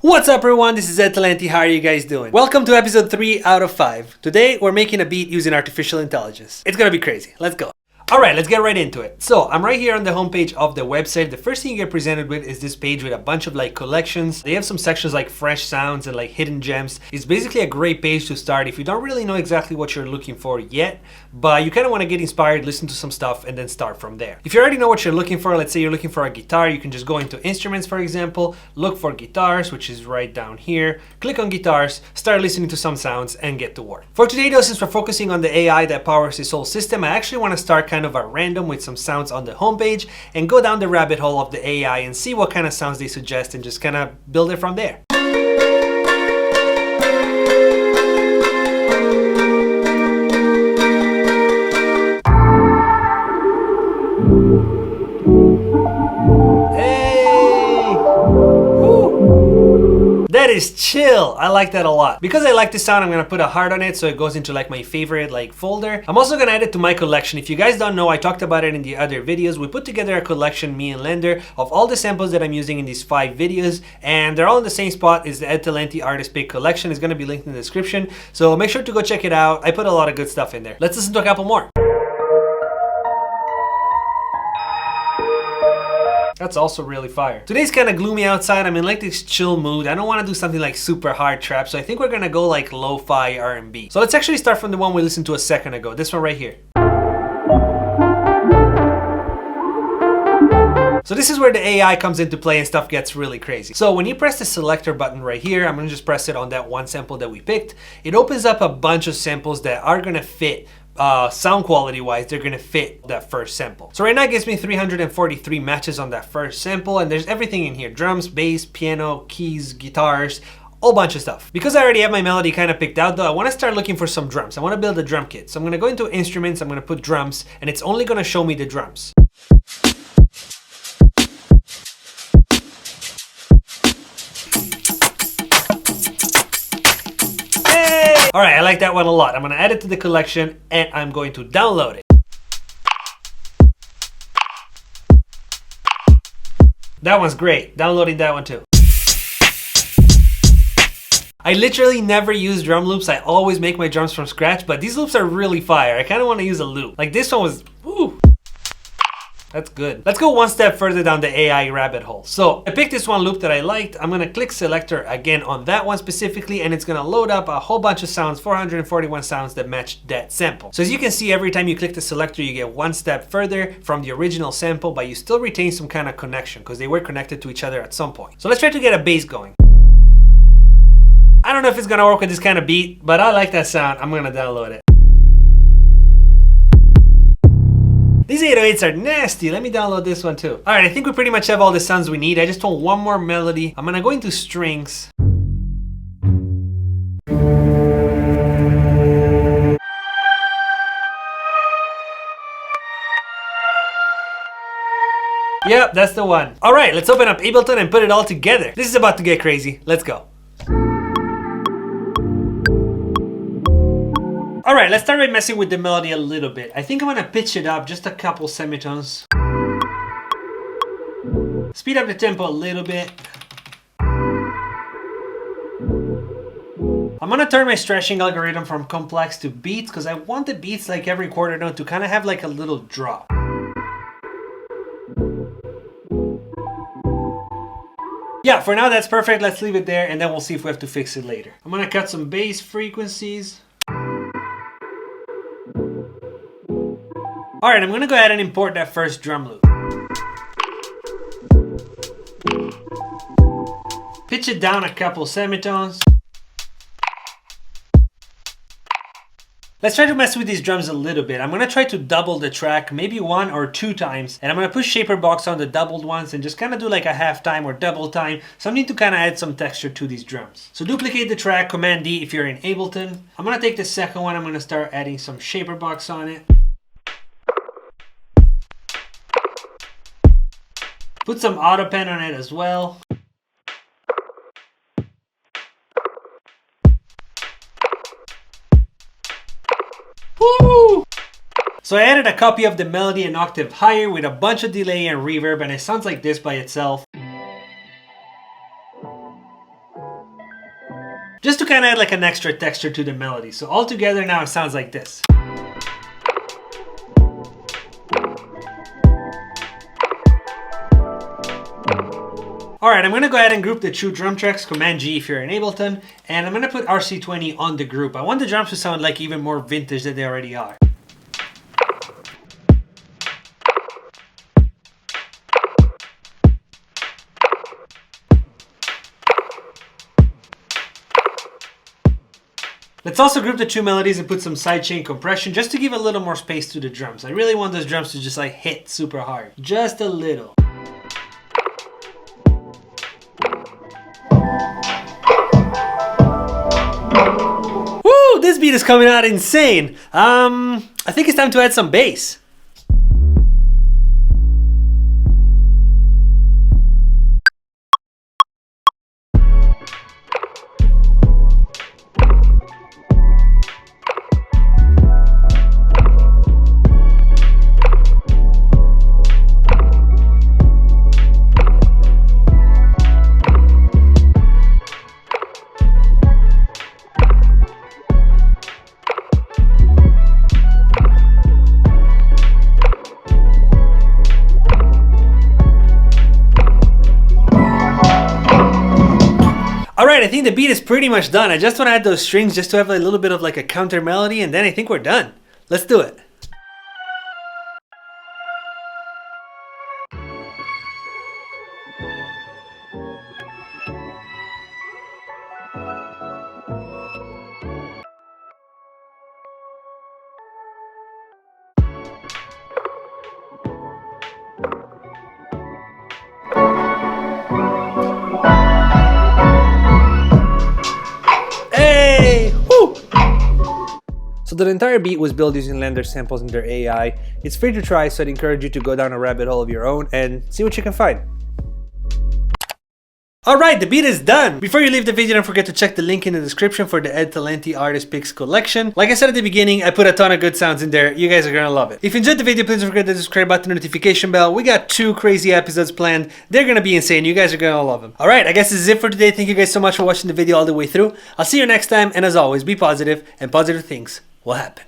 What's up everyone, this is EdTalenti. How are you guys doing? Welcome to episode 3 out of 5. Today we're making a beat using artificial intelligence. It's gonna be crazy. Let's go. Alright, let's get right into it. So I'm right here on the homepage of the website. The first thing you get presented with is this page with a bunch of collections. They have some sections like fresh sounds and hidden gems. It's basically a great page to start if you don't really know exactly what you're looking for yet, but you kind of want to get inspired, listen to some stuff, and then start from there. If you already know what you're looking for, let's say you're looking for a guitar, you can just go into instruments, for example, look for guitars, which is right down here, click on guitars, start listening to some sounds, and get to work. For today though, since we're focusing on the AI that powers this whole system, I actually want to start kind of at random with some sounds on the homepage and go down the rabbit hole of the AI and see what kind of sounds they suggest and just kind of build it from there. That is chill. I like that a lot. Because I like this sound, I'm gonna put a heart on it so it goes into my favorite folder. I'm also gonna add it to my collection. If you guys don't know, I talked about it in the other videos. We put together a collection, me and LANDR, of all the samples that I'm using in these 5 videos, and they're all in the same spot. Is the EdTalenti Artist Pick collection. It's gonna be linked in the description, so make sure to go check it out. I put a lot of good stuff in there. Let's listen to a couple more. That's also really fire. Today's kind of gloomy outside. I'm in this chill mood. I don't want to do something super hard trap, so I think we're gonna go lo-fi R&B. So let's actually start from the one we listened to a second ago. This one right here. So this is where the AI comes into play and stuff gets really crazy. So when you press the selector button right here, I'm gonna just press it on that one sample that we picked. It opens up a bunch of samples that are gonna fit sound quality wise, they're gonna fit that first sample. So right now it gives me 343 matches on that first sample, and there's everything in here: drums, bass, piano, keys, guitars, whole bunch of stuff. Because I already have my melody kind of picked out though, I want to start looking for some drums. I want to build a drum kit. So I'm gonna go into instruments, I'm gonna put drums, and it's only gonna show me the drums. All right, I like that one a lot. I'm gonna add it to the collection and I'm going to download it. That one's great. Downloading that one too. I literally never use drum loops. I always make my drums from scratch, but these loops are really fire. I kind of want to use a loop. This one was, woo. That's good. Let's go one step further down the AI rabbit hole. So I picked this one loop that I liked. I'm gonna click selector again on that one specifically, and it's gonna load up a whole bunch of sounds, 441 sounds that match that sample. So as you can see, every time you click the selector, you get one step further from the original sample, but you still retain some kind of connection because they were connected to each other at some point. So let's try to get a bass going. I don't know if it's gonna work with this kind of beat, but I like that sound. I'm gonna download it. These 808s are nasty. Let me download this one too. All right, I think we pretty much have all the sounds we need. I just want one more melody. I'm gonna go into strings. Yep, that's the one. All right, let's open up Ableton and put it all together. This is about to get crazy. Let's go. All right, let's start by messing with the melody a little bit. I think I'm gonna pitch it up just a couple semitones. Speed up the tempo a little bit. I'm gonna turn my stretching algorithm from complex to beats because I want the beats every quarter note to kind of have a little drop. Yeah, for now that's perfect. Let's leave it there and then we'll see if we have to fix it later. I'm gonna cut some bass frequencies. All right, I'm gonna go ahead and import that first drum loop. Pitch it down a couple semitones. Let's try to mess with these drums a little bit. I'm gonna try to double the track, maybe 1 or 2 times, and I'm gonna push shaper box on the doubled ones and just kind of do a half time or double time, something to kind of add some texture to these drums. So duplicate the track, Command D if you're in Ableton. I'm gonna take the second one, I'm gonna start adding some shaper box on it. Put some auto pen on it as well. Woo! So I added a copy of the melody an octave higher with a bunch of delay and reverb, and it sounds like this by itself. here, just to kind of add like an extra texture to the melody. So all together now it sounds like this. Alright, I'm going to go ahead and group the two drum tracks, Command G if you're in Ableton, and I'm going to put RC20 on the group. I want the drums to sound like even more vintage than they already are. Let's also group the two melodies and put some sidechain compression just to give a little more space to the drums. I really want those drums to just like hit super hard. Just a little. Woo! This beat is coming out insane. I think it's time to add some bass. Alright, I think the beat is pretty much done. I just want to add those strings just to have a little bit of like a counter melody, and then I think we're done. Let's do it. So the entire beat was built using LANDR samples in their AI. It's free to try, so I'd encourage you to go down a rabbit hole of your own and see what you can find. Alright, the beat is done! Before you leave the video, don't forget to check the link in the description for the EdTalenti Artist Picks collection. Like I said at the beginning, I put a ton of good sounds in there. You guys are gonna love it. If you enjoyed the video, please don't forget to subscribe button, notification bell. We got 2 crazy episodes planned. They're gonna be insane. You guys are gonna love them. Alright, I guess this is it for today. Thank you guys so much for watching the video all the way through. I'll see you next time, and as always, be positive, and positive things will happen.